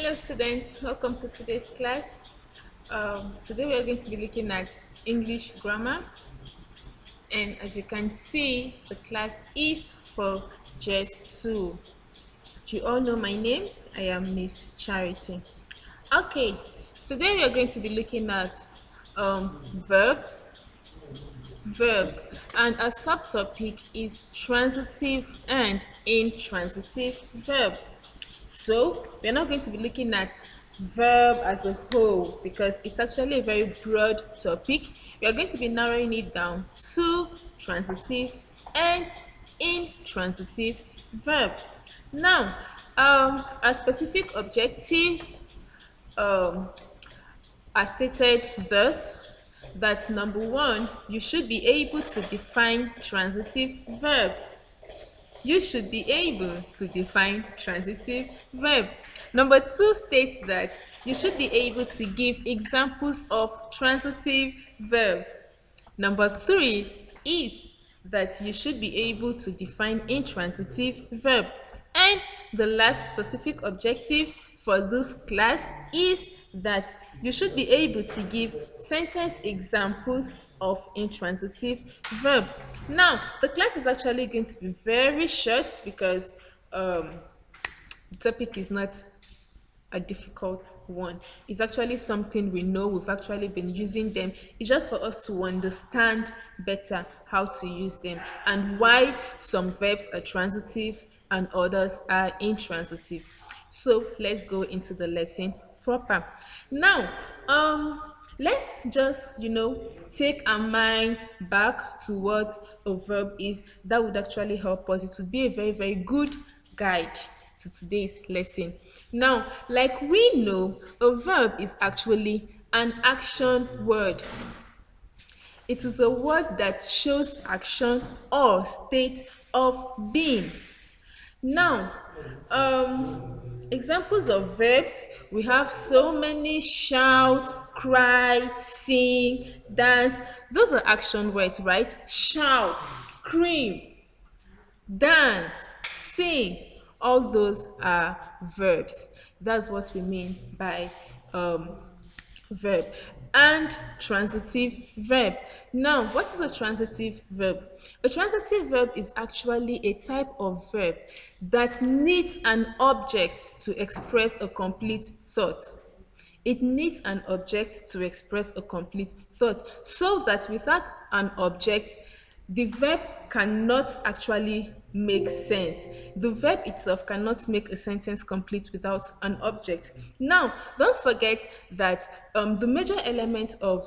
Hello students, welcome to today's class. Today we are going to be looking at English grammar, and as you can see the class is for JSS2. You all know my name, I am Miss Charity. Okay, today we are going to be looking at verbs, and our subtopic is transitive and intransitive verb. So we're not going to be looking at verb as a whole because it's actually a very broad topic. We are going to be narrowing it down to transitive and intransitive verb. Now, our specific objectives um, are stated thus: that number one, you should be able to define transitive verb. You should be able to define transitive verb. Number two states that you should be able to give examples of transitive verbs. Number three is that you should be able to define intransitive verb. And the last specific objective for this class is that you should be able to give sentence examples of intransitive verb. Now, the class is actually going to be very short because the topic is not a difficult one. It's actually something we know, we've actually been using them. It's just for us to understand better how to use them and why some verbs are transitive and others are intransitive. So let's go into the lesson proper. Now, let's just take our minds back to what a verb is. That would actually help us. It would be a very good guide to today's lesson. Now, like we know, a verb is actually an action word. It is a word that shows action or state of being. Now, examples of verbs, we have so many: shout, cry, sing, dance. Those are action words, right? Shout, scream, dance, sing, all those are verbs. That's what we mean by verb. And transitive verb. Now, what is a transitive verb? A transitive verb is actually a type of verb that needs an object to express a complete thought. It needs an object to express a complete thought, so that without an object, the verb cannot actually make sense. The verb itself cannot make a sentence complete without an object. Now, don't forget that the major elements of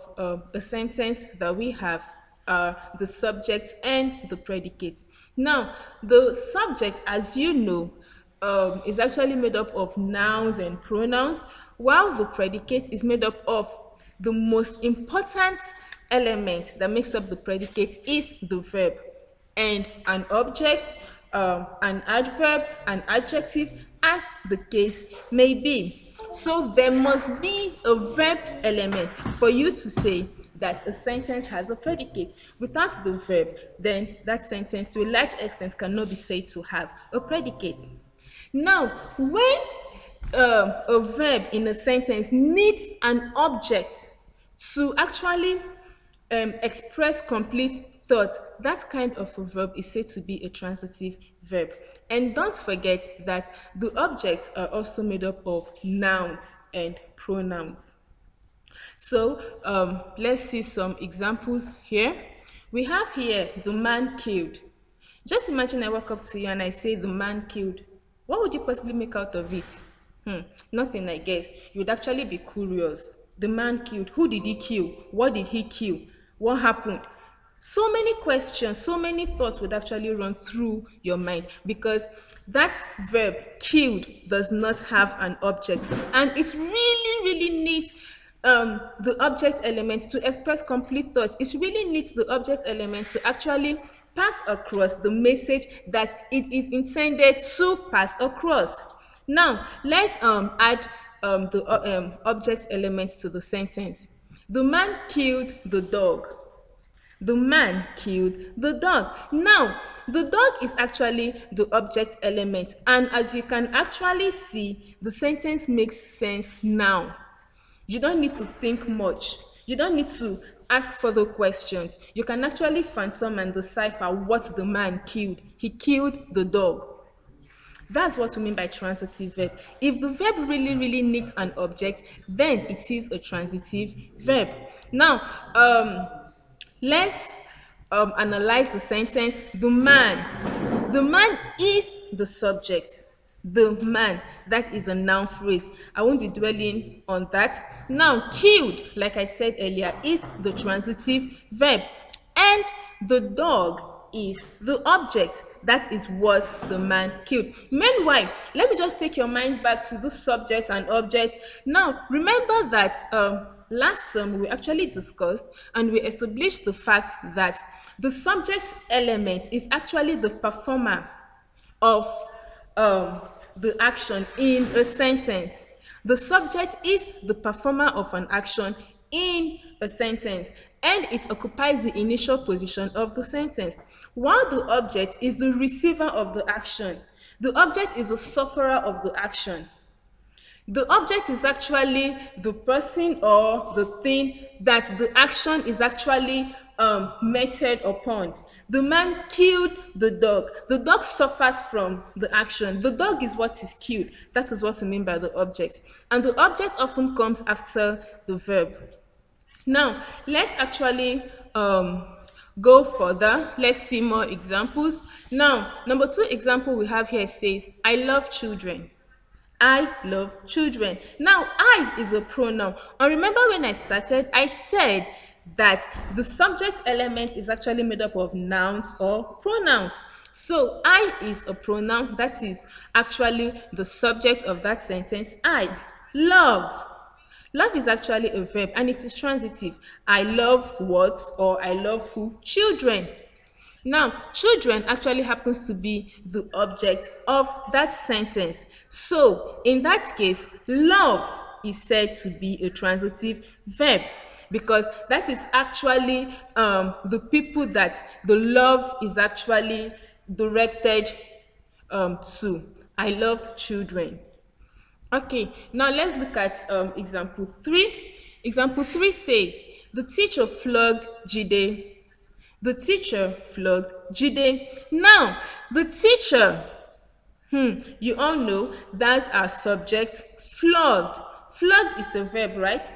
a sentence that we have are the subject and the predicate. Now, the subject, as you know, is actually made up of nouns and pronouns, while the predicate is made up of the most important element that makes up the predicate is the verb, and an object, an adverb, an adjective, as the case may be. So there must be a verb element for you to say that a sentence has a predicate. Without the verb, then that sentence to a large extent cannot be said to have a predicate. Now, when a verb in a sentence needs an object to actually express complete thought, that kind of a verb is said to be a transitive verb. And don't forget that the objects are also made up of nouns and pronouns. So let's see some examples here. We have here the man killed. Just imagine I walk up to you and I say the man killed. What would you possibly make out of it? Nothing, I guess. You would actually be curious. The man killed. Who did he kill? What did he kill? What happened? So many questions, so many thoughts would actually run through your mind because that verb killed does not have an object, and it really needs the object element to express complete thought. It really needs the object element to actually pass across the message that it is intended to pass across. Now, let's add the object elements to the sentence. The man killed the dog. The man killed the dog. Now, the dog is actually the object element, and as you can actually see, the sentence makes sense now. You don't need to think much. You don't need to ask further questions. You can actually phantom and decipher what the man killed. He killed the dog. That's what we mean by transitive verb. If the verb really needs an object, then it is a transitive verb. Now, let's analyze the sentence. The man. The man is the subject. The man. That is a noun phrase. I won't be dwelling on that. Now, killed, like I said earlier, is the transitive verb. And the dog is the object. That is what the man killed. Meanwhile, let me just take your mind back to the subject and object. Now, remember that last term we actually discussed and we established the fact that the subject element is actually the performer of the action in a sentence. The subject is the performer of an action in a sentence, and it occupies the initial position of the sentence, while the object is the receiver of the action. The object is the sufferer of the action. The object is actually the person or the thing that the action is actually meted upon. The man killed the dog. The dog suffers from the action. The dog is what is killed. That is what we mean by the object. And the object often comes after the verb. Now, let's actually go further. Let's see more examples. Now, number 2 example we have here says, I love children. I love children. Now, I is a pronoun. And remember when I started, I said that the subject element is actually made up of nouns or pronouns. So, I is a pronoun. That is actually the subject of that sentence. I love. Love is actually a verb and it is transitive. I love what or I love who? Children. Now, children actually happens to be the object of that sentence. So, in that case, love is said to be a transitive verb because that is actually the people that the love is actually directed to. I love children. Okay, now let's look at example 3. Example 3 says, the teacher flogged Jide. The teacher flogged Jide. Now, the teacher, you all know that's our subject, flogged. Flogged is a verb, right?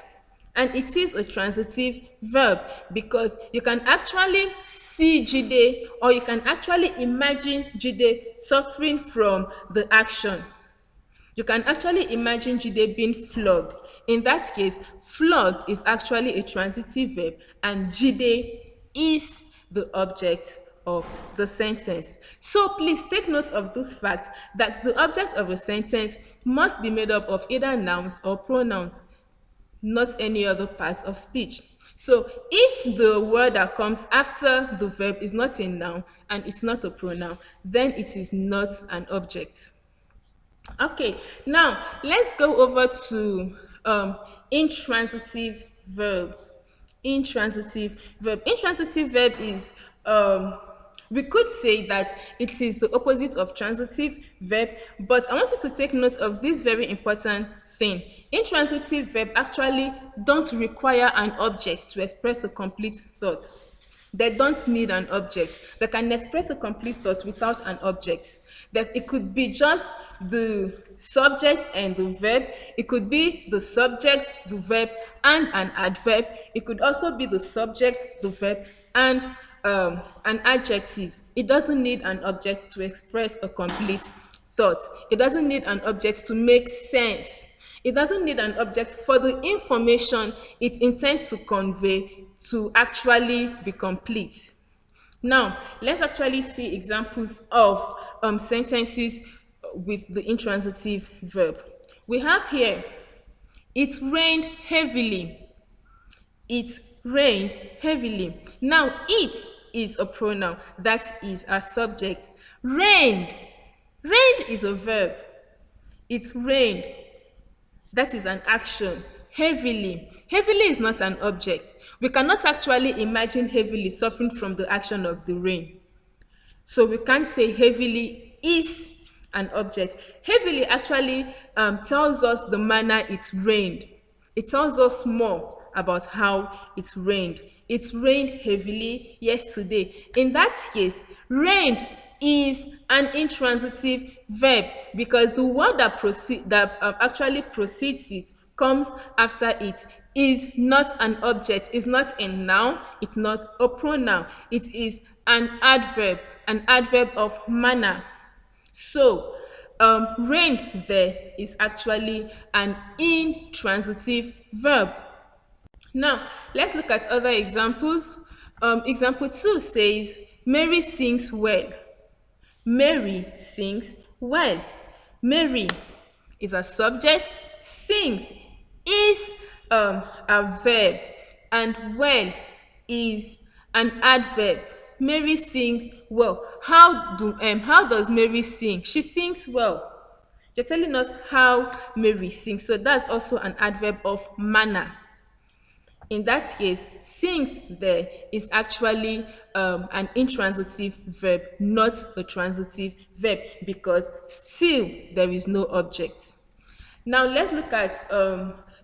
And it is a transitive verb because you can actually see Jide or you can actually imagine Jide suffering from the action. You can actually imagine Jide being flogged. In that case, flog is actually a transitive verb and Jide is the object of the sentence. So please take note of this fact that the object of a sentence must be made up of either nouns or pronouns, not any other part of speech. So if the word that comes after the verb is not a noun and it's not a pronoun, then it is not an object. Okay, now let's go over to intransitive verb. Intransitive verb. Intransitive verb is we could say that it is the opposite of transitive verb, but I want you to take note of this very important thing. Intransitive verb actually don't require an object to express a complete thought. They don't need an object. They can express a complete thought without an object. That it could be just the subject and the verb. It could be the subject, the verb, and an adverb. It could also be the subject, the verb, and an adjective. It doesn't need an object to express a complete thought. It doesn't need an object to make sense. It doesn't need an object for the information it intends to convey to actually be complete. Now, let's actually see examples of sentences with the intransitive verb. We have here, it rained heavily. It rained heavily. Now, it is a pronoun. That is a subject. Rained. Rained is a verb. It rained. That is an action. Heavily. Heavily is not an object. We cannot actually imagine heavily suffering from the action of the rain. So we can't say heavily is an object. Heavily actually tells us the manner it rained. It tells us more about how it rained. It rained heavily yesterday. In that case, rained is an intransitive verb because the word that actually precedes it, comes after it, is not an object, is not a noun, it's not a pronoun, it is an adverb of manner. So rained there is actually an intransitive verb. Now, let's look at other examples. Example 2 says, Mary sings well. Mary sings well. Mary is a subject, sings is a verb, and well is an adverb. Mary sings well. How does Mary sing? She sings well. You're telling us how Mary sings. So that's also an adverb of manner. In that case, sings there is actually an intransitive verb, not a transitive verb, because still there is no object. Now let's look at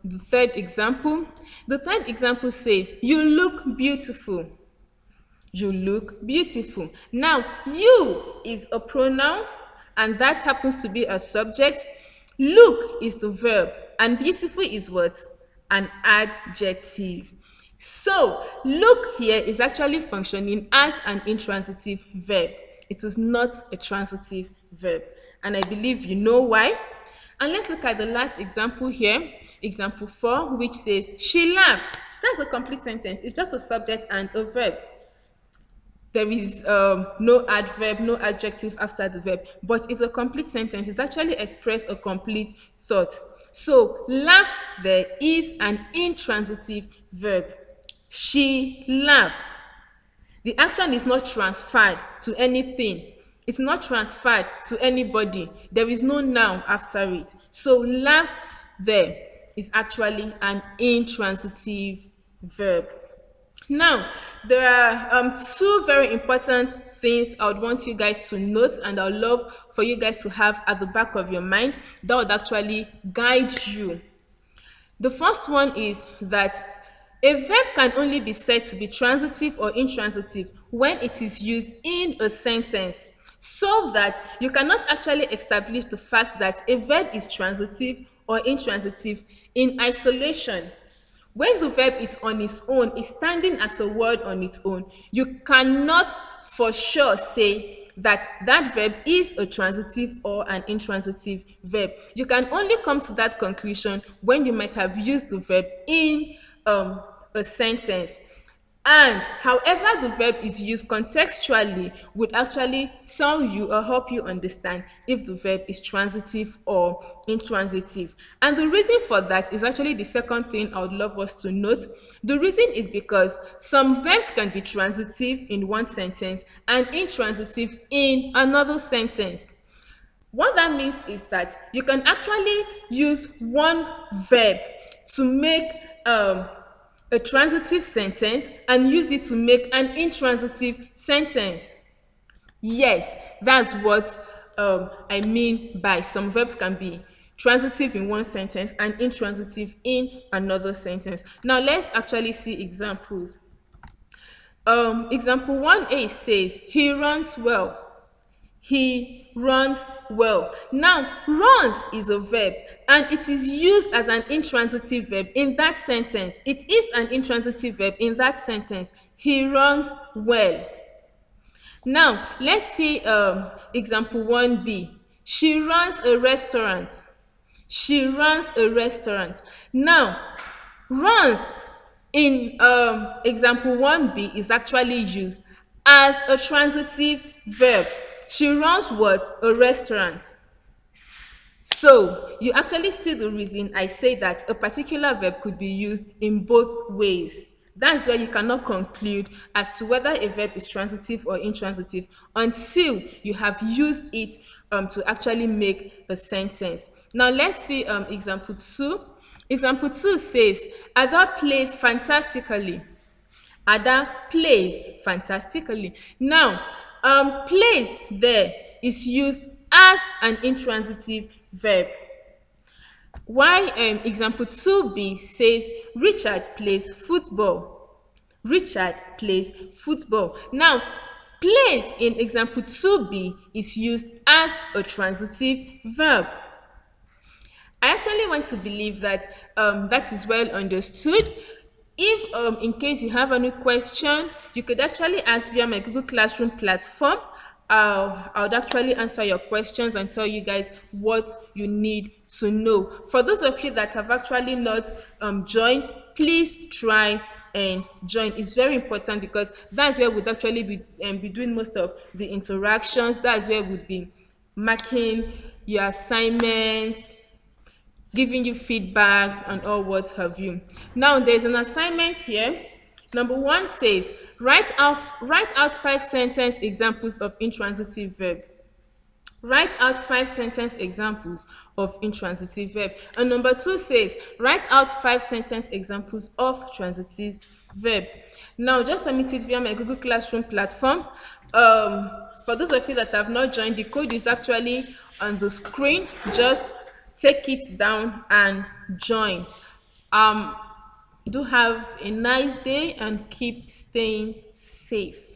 the third example. The third example says, you look beautiful. You look beautiful. Now, you is a pronoun, and that happens to be a subject. Look is the verb, and beautiful is what? An adjective. So, look here is actually functioning as an intransitive verb. It is not a transitive verb. And I believe you know why. And let's look at the last example here. Example 4, which says, she laughed. That's a complete sentence. It's just a subject and a verb. There is no adverb, no adjective after the verb, but it's a complete sentence. It actually expresses a complete thought. So, laughed there is an intransitive verb. She laughed. The action is not transferred to anything. It's not transferred to anybody. There is no noun after it. So, laughed there is actually an intransitive verb. Now, there are two very important things I would want you guys to note, and I would love for you guys to have at the back of your mind that would actually guide you. The first one is that a verb can only be said to be transitive or intransitive when it is used in a sentence, so that you cannot actually establish the fact that a verb is transitive or intransitive in isolation. When the verb is on its own, is standing as a word on its own, you cannot for sure say that that verb is a transitive or an intransitive verb. You can only come to that conclusion when you might have used the verb in a sentence. And however the verb is used contextually would actually tell you or help you understand if the verb is transitive or intransitive. And the reason for that is actually the second thing I would love us to note. The reason is because some verbs can be transitive in one sentence and intransitive in another sentence. What that means is that you can actually use one verb to make a transitive sentence and use it to make an intransitive sentence. Yes, that's what I mean by some verbs can be transitive in one sentence and intransitive in another sentence. Now let's actually see examples. Example 1a says, he runs well. He runs well. Now, runs is a verb and it is used as an intransitive verb in that sentence. It is an intransitive verb in that sentence. He runs well. Now, let's see example 1b. She runs a restaurant. She runs a restaurant. Now, runs in example 1b is actually used as a transitive verb. She runs what? A restaurant. So, you actually see the reason I say that a particular verb could be used in both ways. That's where you cannot conclude as to whether a verb is transitive or intransitive until you have used it to actually make a sentence. Now, let's see example 2. Example 2 says, Ada plays fantastically. Ada plays fantastically. Now, plays there is used as an intransitive verb. While example 2b says, Richard plays football. Richard plays football. Now, plays in example 2b is used as a transitive verb. I actually want to believe that that is well understood. If in case you have any question, you could actually ask via my Google Classroom platform. I would actually answer your questions and tell you guys what you need to know. For those of you that have actually not joined, please try and join. It's very important because that's where we'd actually be doing most of the interactions. That's where we'd be marking your assignments, giving you feedbacks and all what have you. Now there's an assignment here. Number 1 says, write out 5 sentence examples of intransitive verb. Write out 5 sentence examples of intransitive verb. And number 2 says, write out 5 sentence examples of transitive verb. Now, just submit it via my Google Classroom platform. For those of you that have not joined, the code is actually on the screen. Just take it down and join. Do have a nice day and keep staying safe.